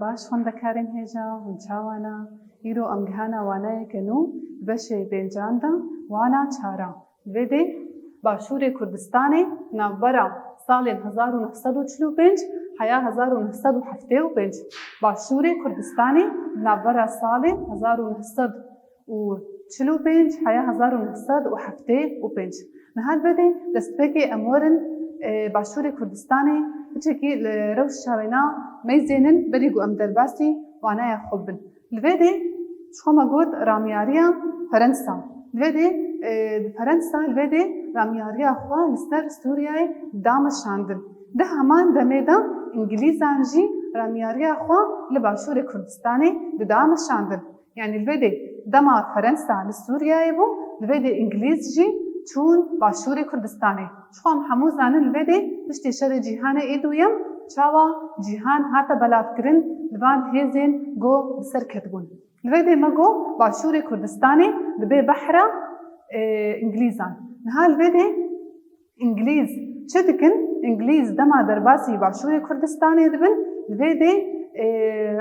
باش خوندەکارên hêja hûn çawana îro em gihana wanayeke nû beşê pêncan da wana çaran. Vê de Başûrê Kurdistanê navbera salên 1945 heya 1975. Başûrê Kurdistanê navbera salên 1945 heya 1975. Nihat vê de destpêkê em werin Başûrê Kurdistanê hiçekî li rew şawêna meyzênin berî ku em derbasî wanaya xwe bin. Li vê de ji xwe me got ramyariya Ferensa. Li vê de Ferensa li vê de ramyariya xwe li ser Sûriyayê dameşandin. Di heman demê de İngilîzan jî ramyariya xwe li Başûrê Kurdistanê didameşandin. Yani li vê de dema Ferensa li Sûriyayê bû, li vê de İngilîz jî çûn Başûrê Kurdistanê. Ji xwe em hemû zanin li vê de piştî şerê cîhanê êdûyem çawa cîhan hate belavkirin li van hêzên got bi ser ketibûn. Li vê de me got Başûrê Kurdistanê dibe behra İngilîzan. Niha li vê de İngilîz çi dikin? İngilîz dema derbasî Başûrê Kurdistanê dibin, li vê de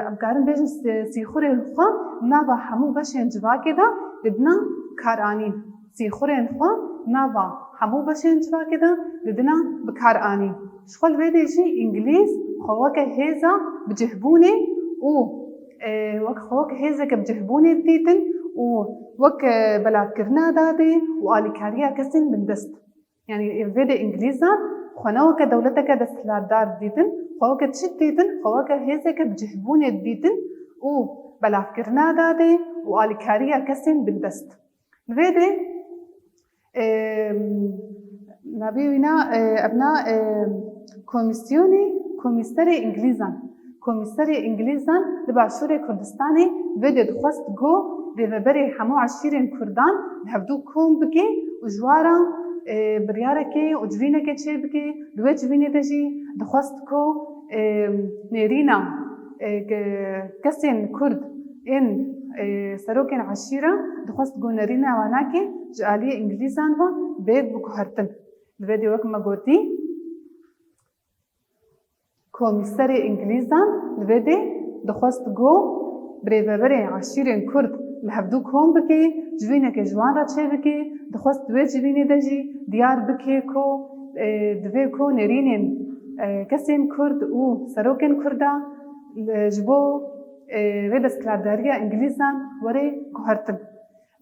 em karin bêjin sîxurên xwe nava hemû beşên civakê de didina karanîn. Sîxurên xwe nava hemû beşên civakê de didina bikaranîn. Ji xwe li vê de jî İngilîz xwe weke hêza bicihbûnê û weke hêzeke bicihbûnê didîtin û wek belavkirina dadê û alîkariya kesên bindest. Yani vê de İngilîzan xwe ne weke dewleteke desthilatdar didîtin, xwe weke çi didîtin, xwe weke hêzeke bicihbûnê didîtin û belavkirina dadê û alîkariya kesên bindest. Li vê de navê wîna evna komîserê İngilîzan. Komîserê İngilîzan li Başûrê Kurdistanê vê de dixwest got rêveberê hemû eşîrên Kurdan li hevdû kom bike û ji waran biryarekê û civînekê çê bike. Li wê civînê de jî dixwest ku nêrîna kesên Kurd ên serokên eşîra dixwest got nêrîna wanakê ji aliyê İngilîzan ve bêg biguhertin. Li vê de wek me gotî komîserê İngilîzan li vê de dixwest got bi rêveberên eşîrên Kurd li hevdû kom bike, civîneke ji wan re çê bike, dixwest di wê civînê de jî diyar bike ku divê ku nêrînên kesên Kurd û serokên Kurda ji bo vê desthilatdariya İngilîzan were guhertin.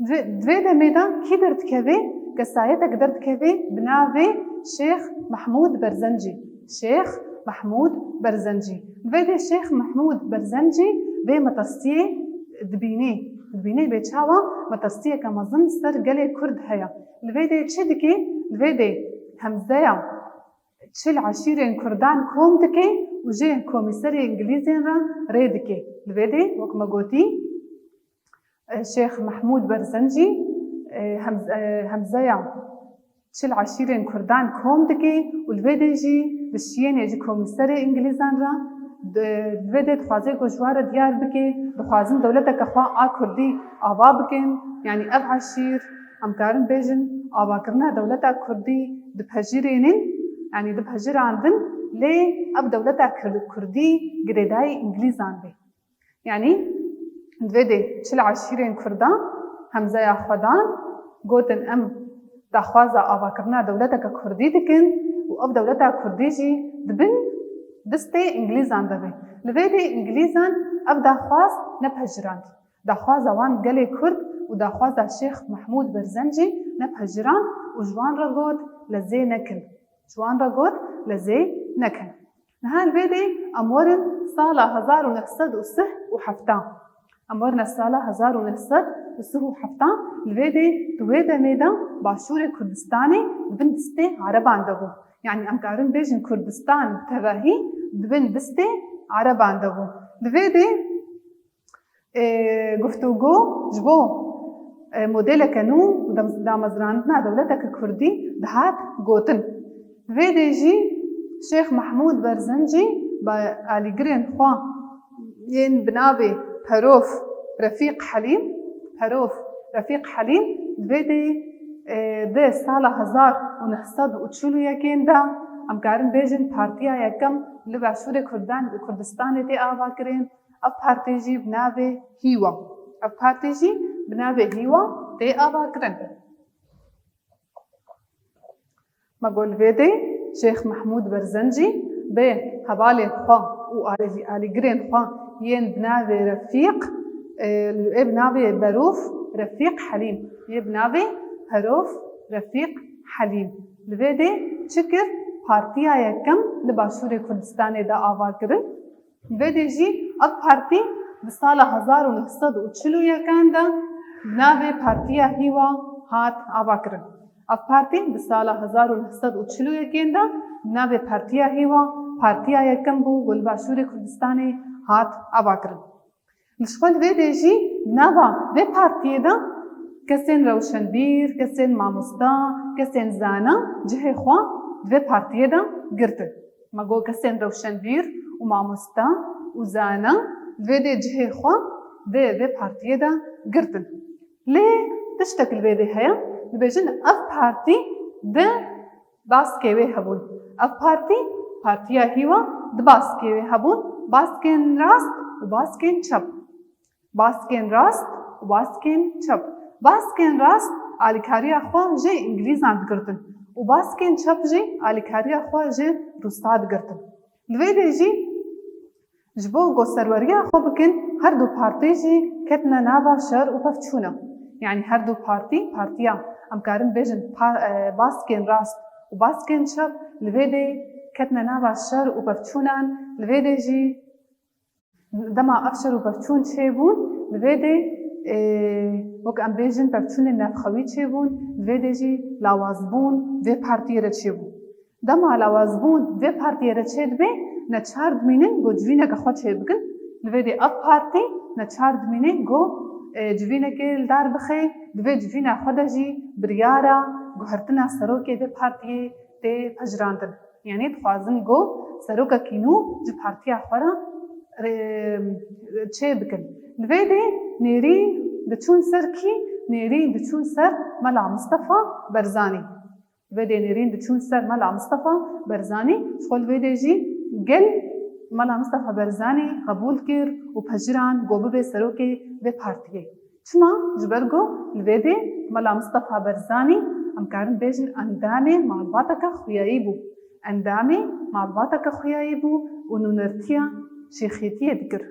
Di vê demê de kî derdikeve? Kesayetek derdikeve bi navê Şêx Mehmûd Berzencî. Şêx Mehmûd Berzencî. Li vê de Şêx Mehmûd Berzencî vê metestiyê dibînê. Dibînê bê çawa metestiyeke mezin ser gelê Kurd heye. Li vê de çi dike? Li vê de hemzeya çil eşîrên Kurdan kom dike û jê komîserê İngilîzên re rê dike. Li vê de wek me gotî Şêx Mehmûd Berzencî hemzeya çil eşîrên Kurdan kom dike û li vê de jî bi şiyênê ji komîserê İngilîzan re li vê de dixwaze ku ji wan re diyar bike, dixwazin dewleteke xwe a Kurdî ava bikin. Yani ev eşîr em karin bêjin avakirina dewleta Kurdî dipejirînin, yani dipejirandin lê ev dewleta Kurdî girêdayî İngilîzan be. Yani li vê de çil eşîrên Kurdan hemzeya xwe dan gotin em daxwaza avakirina dewleteke Kurdî dikin û ev dewleta Kurdî jî dibin destê İngilîzan de be. Li vê de İngilîzan ev daxwaz nepejirand. Daxwaza wan gelê Kurd û daxwaza Şêx Mehmûd Berzencî nepejirand û ji wan re got lezê nekin. Ji wan re got lezê nekin. Niha li vê de em werin sala 1937. Em werin sala 1937. Li vê de di wê demê de Başûrê Kurdistanê dibin destê Ereban de bû. Yani em karin bêjin Kurdistan tevahî dibin destê Ereban de bû. Li vê de guftûgo ji bo modeleke nû û damezrandina dewleteke Kurdî dihat gotin. Li vê de jî Şêx Mehmûd Berzencî bi alîgirên xwe yên bi navê Perov Refîq Helîm li vê de di sala 1940 de em karin bêjin partiya yekem li Başûrê Kurdistanê tê ava kirin. اف پارتی جی بناوی هیوا اف پارتی جی بناوی هیوا تی آوا کرن مگول ویدی شیخ محمود برزنجی به حوالی خوا و آلی گرین خوا ين بناوي رفيق بناوي بروف رفيق حليم بناوي هروف رفيق حليم لبيدي شكر بارتيا يكم لباشوري كردستاني دا آوا کرن لبيدي جي اك بارتي بسالة 1940 يكان دا بناوي بارتيا هيوا هات آوا کرن اك بارتي بسالة 1940 يكان دا بناوي بارتيا هيوا بارتيا يكم بو والباشوري كردستاني هات آوا کرن لشخول ویدی جی نوا و پارتیه دا کسین روشنبیر کسین ماموستا کسین زانا جه خوا و پارتیه دا گرتن مگو کسین روشنبیر و ماموستا و زانا ویدی جه خوا و پارتیه دا گرتن لی تشتکل ویدی هیا بيجن اف بارتي د باسكيوي هبون اف بارتي بارتيا هيوا د باسكيوي هبون باسكين راست و باسكين چپ باسكين راست و باسكين چپ باسكين راست آلیکاری اخوا جه انگلیز آند گرتن و باسكين چپ جه آلیکاری اخوا جه روستاد گرتن لوی دی جی جبو گو سروری اخوا بکن هر دو پارتی جی کتنا نابا شر و پفچونا يعني هر دو بارتيا امكارن بيجن باسكين راست و باسكين شب لويدي كتنا نابا الشر و بفتشونان لويدي جي دما افشر و بفتشون شيبون لويدي وك ام بيجن بفتشون النفخوي شيبون لويدي جي لاوازبون في بارتي رتشيبون دما لاوازبون في بارتي رتشيد بي نتشارد مينن جو جوينة كخوات شيبكن لويدي اف بارتي نتشارد مينن جو جوینا که دار بخی دوی جوینا خدا جی بریارا گوهرتنا سروکه ده پارتیه ده پجراندن یعنی تخوازن گو سروکا کینو جو پارتیا خورا چه بکن دوی ده نیرین دچون سر کی نیرین دچون سر ملا مصطفى برزانی دوی ده نیرین دچون سر ملا مصطفى برزانی شخول دوی ده جی گل ملا مصطفى برزاني قبول كير وبهجران قوبه سروكي ببارتيه چما جبرگو الويدي ملا مصطفى برزاني امكارن بيجن اندامي معلوماتك خيايبو اندامي معلوماتك خيايبو ونونرتيا شيخيتيه ذكر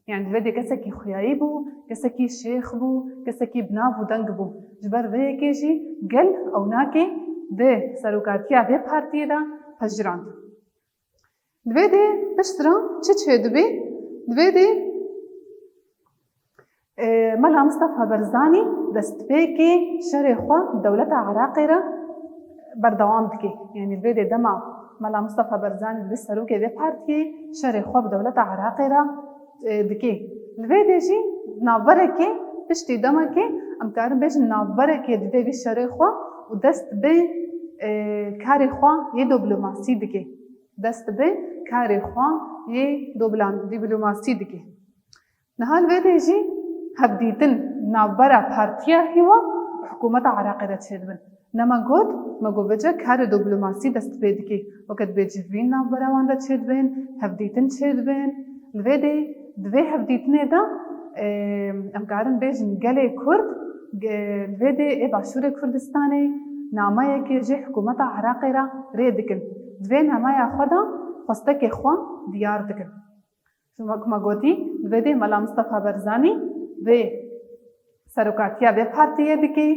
يعني الويدي كسكي خيايبو كسكي شيخ بو كسكي بنابو دنگبو جبر ويكيجي قل او ناكي ده سروكاتيا ببارتيه دا بهجران دویدی پشترا چه دبی دویدی ملا مصطفى برزاني دستبيكي شري خوا دولة عراقي را بردوام دكي يعني دویدی دما ملا مصطفى برزاني بسروكي دي بارتي شري خوا بدولة عراقي را دكي دویدی جي نابركي پشتی دمكي امكارن بيش نابركي دي شري خوا ودست بي كاري خوا يدبلوماسي دكي دست به کاری خواه یه دیپلوماسی دیگه. نهال ویده جی هبدیتن نابرا پارتیا هیوا حکومت عراقی را چید بن. نما گود مگو بجا کار دیپلوماسی دست به دیگه. وقت بجوین نابرا وان را چید بن هبدیتن چید بن. ویده دوی هبدیتنه دا امکارن بیجن گله کرد ویده باشور کردستانه نامه که جه حکومت عراقی را ریدکن. دوی نمایا خدا خواستک خواه دیار دکن. شما گوتی دوی ملا مصطفى برزانی و سروکاتیا و پارتیه دکی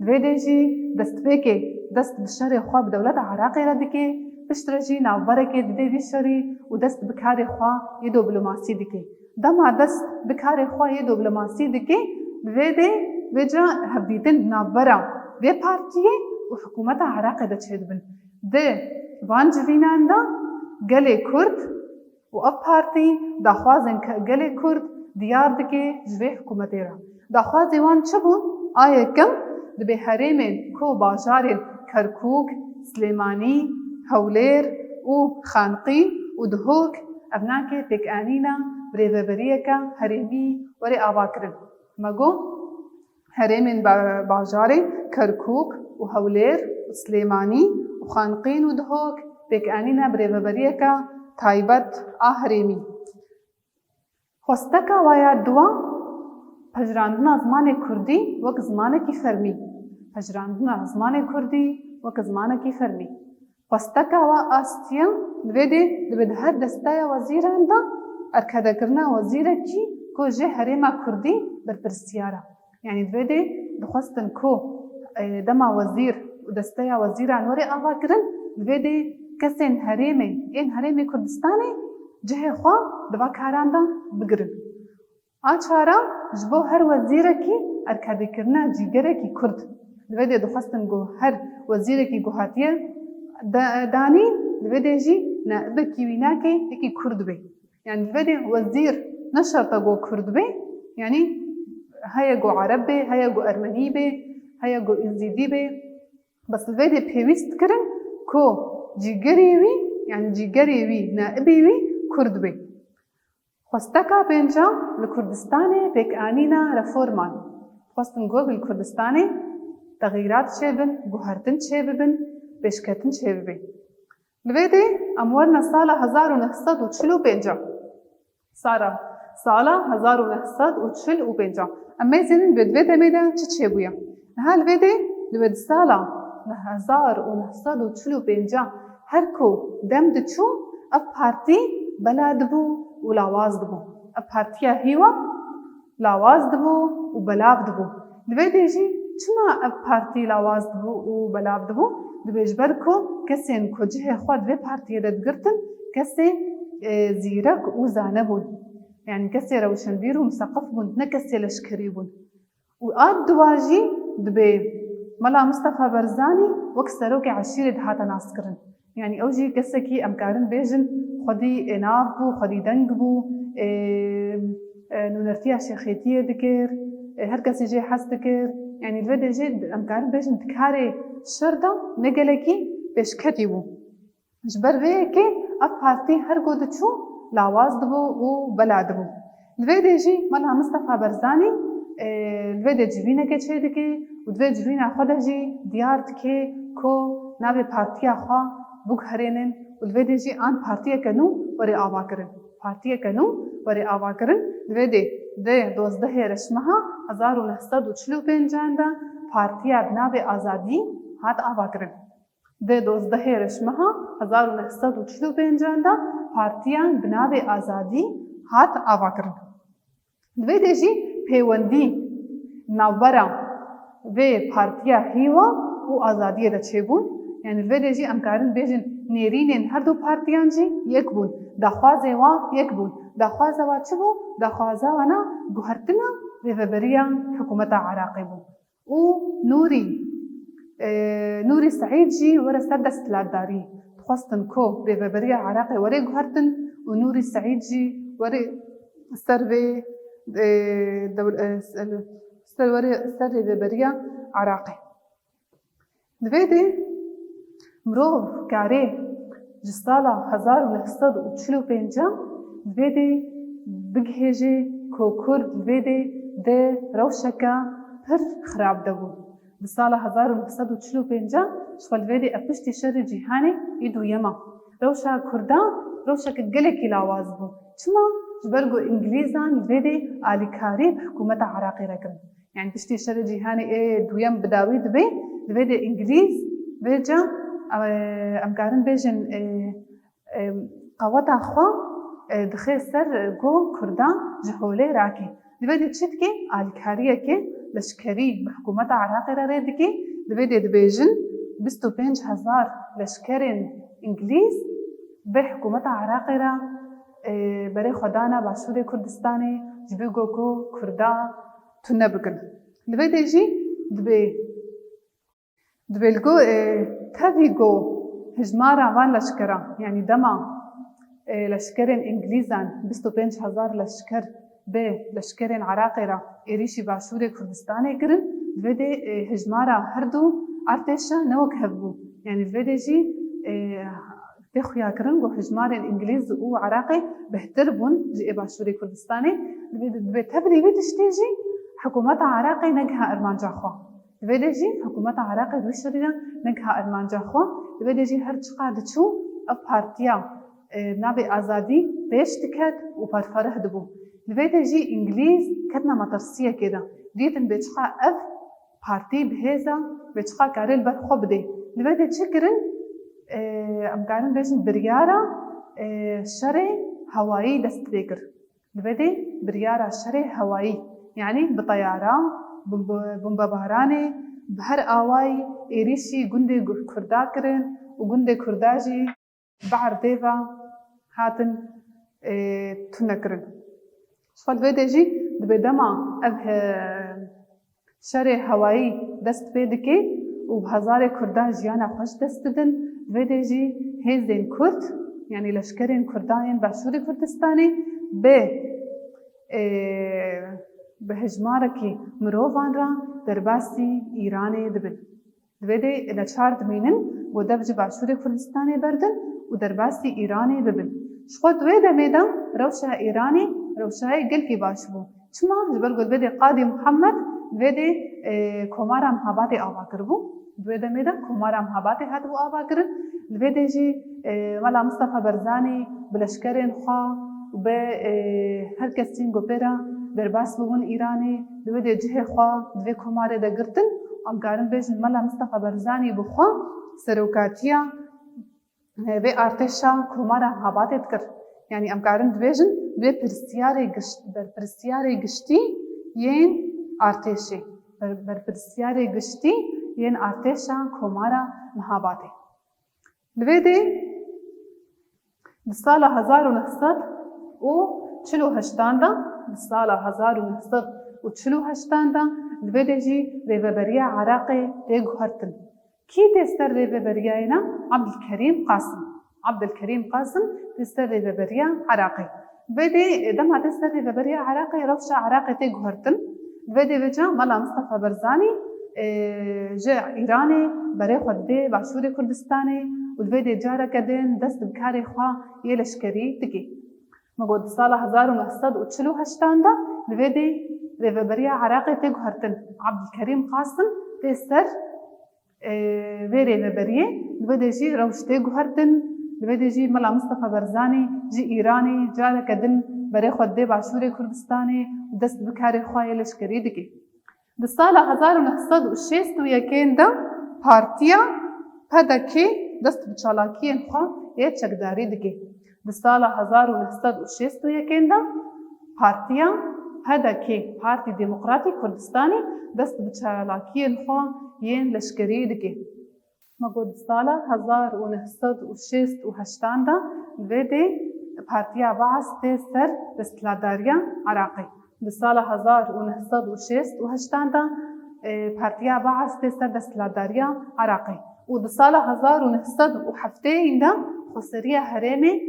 دوی جی دست بکی دست بشر خواه بدولت عراقی را دکی پشتر جی نوبره دوی شری و دست بکار خواه یه دیپلوماسی دکی. دما دست بکار خواه یه دیپلوماسی دکی دوی جا هبدیتن نوبره و پارتیه و حکومت عراقی دا چید بن. ده وان جوینان دا گله کرد و اف پارتی داخوازن گله کرد دیار دکه جوی حکومتی را. داخوازی وان چه بود؟ آیا کم دبی حریمین کو باجارین کرکوک، سلیمانی، هولیر و خانقی و دهوک ابناکه تکانینا بریبریکا حریمی وری آوا کرن. مگو حریمین باجارین کرکوک و هولیر و سلیمانی و خانقین و دهوک بکانینا بریبریکا تایبت آهریمی. خۆستەکە وایە دووە پەژراندنا زمانی کوردی وەک زمانێکی فەرمی. پەژراندنا زمانی کوردی وەک زمانێکی فەرمی. خۆستەکە وا ئاستیە دەبێت هەر دەستایە وەزیراندا ئەرکەدەکردنا وەزیرێکی کۆ ژێ هەرێما کوردی بەرپرسیارە. یعنی دەبێت دخواستن کۆ دەما وەزیر و دەستەیە وەزیران وەرێ ئاواکردن دەبێت کەسێن هەرێمێ ئێن هەرێمی کوردستانی جهێ خوا دەبا کاراندا بگرن. ئاچارە ji bo her wezîrekî erkêdîkirina cîgerekî Kurd. Divêdê dixwastin got her wezîrekî got hatiye danî divêdê jî naibekî wî nake yekî Kurd be. Yani divêdê wezîr ne şerta got Kurd be, yani heye got Arab be, heye got Ermenî be, heye got Êzîdî be. Bes divêdê pêwîst kirin ku cîgerê wî, yani cîgerê wî naibê wî Kurd be. خۆستەکە پێنجە لە کوردستانê pêkanîna reforman. Xwastin got li Kurdistanê teغîrat çêbin, guhertin çêbibin, pêşketin çêbibe. Li vê de em werine sala 1945. Sala 1945. Em mêzînin bi divê demê de çi çêbûye? Niha li vê de li sala 1945 her ku dem diçû ev partî bela dibû û lawaz dibû. Ev partiya hîwa lawaz dibû û belav dibû. Li vê de jî çima ev partî lawaz dibû û belav dibû? Dibê ji ber ku kesên ku cihê xwe di vê partiyê de digirtin kesê zîrek û zane bûn. Yani kesê rewşenbîr û miseqif bûn, ne kesê leşkerî bûn. û a duwa jî dibê Mela Mustafa Barzanî wek serokê eşîrê dihate naskirin. Yani ew jî kesekî em karin bêjin xwedî ênav bû, xwedî deng bû, nûnertiya şêxêtiyê dikir, her kesî jê hez dikir. Yani li vê de jê em karin bêjin di karê şer de ne gelekî pêşketî bû. Ji ber vê yekê ev partî her got diçû lawaz dibû û bela dibû. Li vê de jî Mela Mustafa Barzanî li vê de civînekê çê dike û di vê civîna xwe de jî diyar dike ku navê partiya xwe biguherînin û li vê de jî an partiyeke nû werê avakirin. Partiyeke nû werê avakirin. Li vê de dê 12 reşmeha 1945 de partiya bi navê Azadî hat avakirin. Dê 12 reşmeha 1945 de partiyan bi navê Azadî hat avakirin. Li vê de jî pêwendî navbera vê partiya hîwa û Azadiyê de çêbûn. Yani li vê de jî em karin bêjin nêrînên her du partiyan jî yek bûn. Daxwazê wa yek bûn. Daxwaza wa çi bû? Daxwaza wana guhertina rêveberiya hikûmeta Iraqê bû. û Nûrî Seîd jî were ser desthilatdarî. Dixwastin ku rêveberiya Iraqê werê guhertin û Nûrî Seîd jî werê ser vê ser rêveberiya Iraqê. Li vê de mirov karê ji sala 1945 li vê de bigihêje ku Kurd li vê de dê rewşeke pir xirab debû. Di sala 1945 ji xwe li vê de ev piştî şerê cîhanê ê duyema. Rewşa Kurdan rewşeke gelekî lawaz bû. Çima? Ji ber ku İngilîzan li vê de alîkarî bi hikûmeta Iraqê re kirin. Yani piştî şerê cîhanê ê duyem bi dawî dibe li vê de İngilîz vêca em karin bêjin qeweta xwe dixe ser got Kurdan ji holê rakê. Li vê de çi dike? Alîkariyekê leşkerî bi hikûmeta Iraqê re rê dike. Li vê de dibêjin 25,000 leşkerên İngilîz vê hikûmeta Iraqê re berê xwe dana başûrê Kurdistanê ji vê got ku Kurdan tune bikin. Li vê de jî dibê li got tevî got hejmara van leşkeran, yani dema leşkerên İngilîzan 25,000 leşker bê leşkerên Iraqê re êrişî başûrê Kurdistanê kirin, li vê de hejmara her du artêşa ne wek hev bû. Yani li vê de jî tê xuya kirin got hejmarên İngilîz û Iraqê behtir bûn ji ê başûrê Kurdistanê. Dibê tevlî vê tiştê jî hikûmeta Iraqê negiha ermanca xwe. Li vê de jî hikûmeta Iraqê wî şerî negiha ermanca xwe. Li vê de jî her çiqa diçû ev partiya navê Azadî pêş diket û perferih dibû. لبيت جي إنجليز كتنا مطرسية كده ديتن بيتشقى أف بارتي بهذا بيتشقى كارل برخوب دي لبيت تشكرن أم كارن بيجن بريارة شري هوائي دست بيكر لبيت بريارة شري هوائي يعني بطيارة بمبابهراني بهر آواي إيريشي جندي كرداكرن وجندي كرداجي بعر ديفا هاتن تنكرن شغل بيدجي دبدما أبه شري هوائي دست بيدكي وبهزاري كرداج يانا خوش دستدن بيدجي هيزين كرد يعني لشكرين كردانين باشوري كردستاني بهجماركي مروفان را درباسي إيراني دبن دويدي إذا شارد مينن ودفج باشوري كردستاني بردن ودرباسي إيراني دبن شخو دويدا ميدا روشا إيراني روشاي قلكي باشبو چما جبر قل بيدي قاضي محمد دويدي كومارا مهاباتي آبا كربو دويدا ميدا كومارا مهاباتي هاتبو آبا كرن دويدي جي مالا مصطفى برزاني بلشكرين خوا وب هر کسین گوپرا درباس بون ایرانی دویده جه خوا دوی کماره دا گرتن ام کارن بیشن ملا مصطفى برزانی بخوا سروکاتیا و ارتشا کماره هاباتت کر یعنی ام کارن بیشن دوی پرسیاری گشتی ین ارتشی پرسیاری گشتی ین ارتشا کماره مهاباتی دویده سال 1900 و48 دا بسال 1948 دا لبدجي ريفبريا عراقي تيغهرتن كي تستر ريفبريانا عبد الكريم قاسم تستر ريفبريا عراقي بدي دما تستر ريفبريا عراقي روشا عراقي تيغهرتن بدي بجا ملا مصطفى برزاني جاء إيراني بري خدي باشوري كردستاني والبدي جارة كدين دست بكاري خوا يلشكري تكي مقود صالة 1948 دا لبيدي ريفبريا عراقي تيغهرتن عبد الكريم قاسم تيستر في ريفبريا لبيدي جي روش تيغهرتن لبيدي جي ملا مصطفى برزاني جي إيراني جارة كدن بري خدي باشوري كردستاني ودست بكاري خوايا لشكري دكي بالصالة 1961 دا بارتيا هدكي دست بچالاكي خوا يتشكداري دكي بالصالة 1961 دا بارتيا هدكي بارتي ديمقراطي كردستاني دست بچالاكي خوا ين لشكري دكي مقود بالصالة 1968 دا فيدي بارتيا بعث تيسر دستلاداريا عراقي بالصالة 1968 دا بارتيا بعث تيسر دستلاداريا عراقي وبالصالة 1970 دا خسرية هرمي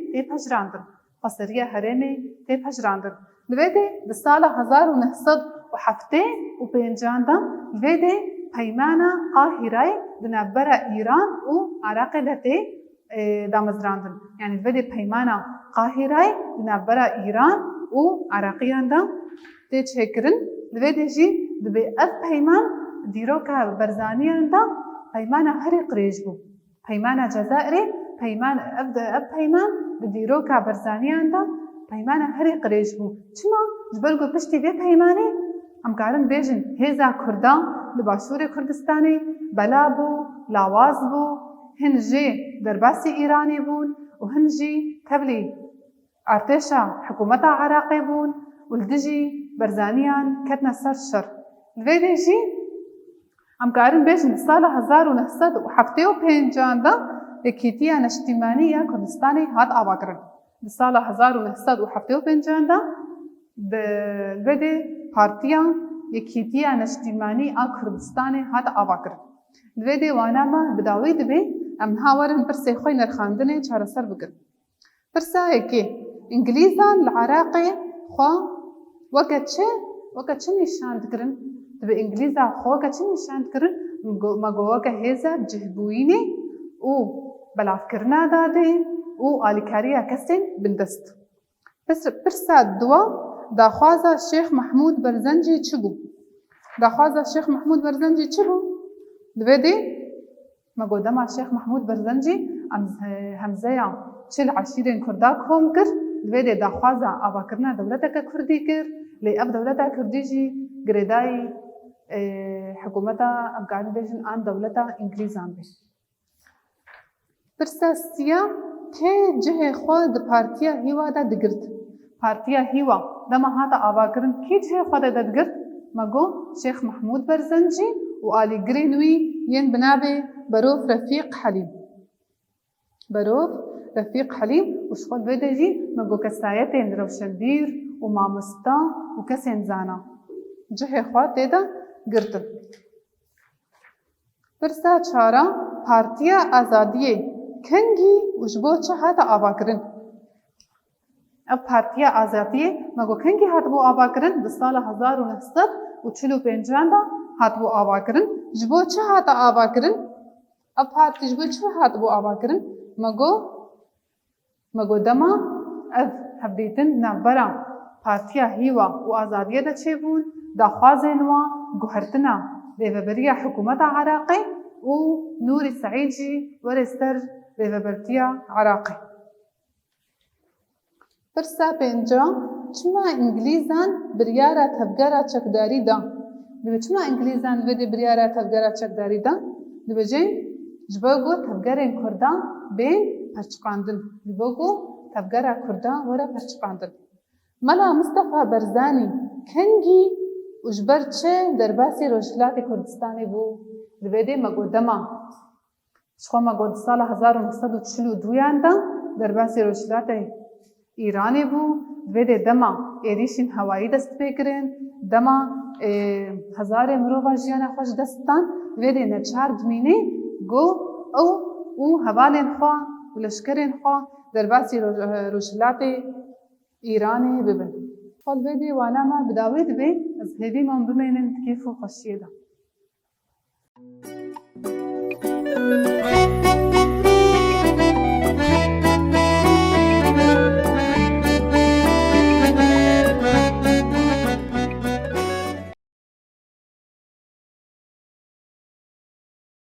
تبهجراندن لبيدي بالصالة 1970 دا لبيدي پیمانا قاهرة دنابرا إيران وعراق دتي دامزراندن يعني لبيدي پیمانا قاهرة دنابرا إيران وعراقيان دا تيشكرن لبيدي جي دبي أف پیمان ديروكا برزانيان دا پیمانا هري قريجبو پیمانا جزائري پیمان أب پیمان بديروكا برزانيان دا پیمانا هري قريجبو چما جبرگو پشتی بي پیماني ام کارن بیجن هزا کردان لباشور کردستاني بلابو لاوازبو هنجي درباسي إيراني بون وهنجي تبلي ارتشا حكومتا عراقي بون ولدجي برزانيان كتنا سرشر الفيدي جي ام کارن بیجن سال 1975 دا اكيتيا نشتيمانية كردستاني هات آواكرن بسال 1975 دا الفيدي بارتيا اكيتيا نشتيماني كردستاني هات آواكرن الفيدي واناما بداوي دبي ام هاورن برسي خوي نرخاندني چارة سر بكر برسا اكي انجليزان العراقي خوا وقت چه نشان دكرن دبي انجليزا خوا وقت چه نشان دكرن مگووكا هيزا جهبويني و بلافكرنا دادي و آليكاريا كسين بندست بس برسا الدوا داخوازا الشيخ محمود برزنجي چبو داخوازا الشيخ محمود برزنجي چبو دويدي مقودما الشيخ محمود برزنجي همزيا چل عشيرين كرداك هم كر دوێ داخوازە ئاواکردنا دەولەتەکە کوردی کرد لێ ئەف دەولەتا کوردیژی گرێدای حکوومەتە ئەمکاری بێژن ئان دەولەتە ئینگلیزان بێ. پرسە سیا کێ جهێ خۆ di partiya hîwa de digirt. Partiya hîwa dema hata avakirin kî cihê xwe de digirt? Me got Şêx Mehmûd Berzencî û alîgirên wî yên bi navê Berov Refîq Helîm. Berov Refîq Helîm û ji xwe vê de jî me got kesayetên rewşenbîr û mamosta û kesên zana cihê xwe tê de girtin. Pirsa çara Partiya Azadiyê kengî û ji bo çi hata avakirin? Ev Partiya Azadiyê me got kengî hatibû avakirin? Di sala 1945 de hatibû avakirin. Ji bo çi hata avakirin? Ev partî ji bo çi hatibû avakirin? Me got dema ev hevdîtin navbera Partiya Hîwa û Azadiyê de çêbûn daxwazên wan guhertina rêveberiya hikûmeta Iraqê û Nûrî Seîd jî were ser rêvebertiya Iraqê. Pirsa pêncem çima İngilîzan biryara tevgera çekdarî da? Divê çima İngilîzan vê de biryara tevgera çekdarî da? Dibêjin ji bo got tevgerên Kurdan bên perçiqandin. Ji bo got tevgera Kurdan were perçiqandin. Mela Mustafa Barzanî kengî û ji ber çi derbasî Rojhilatê Kurdistanê bû? Divê de me got dema ji xwe me got di sala 1942 de derbasî Rojhilatê İranê bû. Divê de dema êrişên hewayî dest pê kirin, dema hezarê mirova jiyana xwe ji dest dan. Divê de neçar dimînê got ew û hevalên xwe û leşkerên xwe derbasî Rojhilatê İranê bibin. Xwe li vê de wana me bi dawî dibe ez hêvî me bimênin di kêf û xweşiyê de.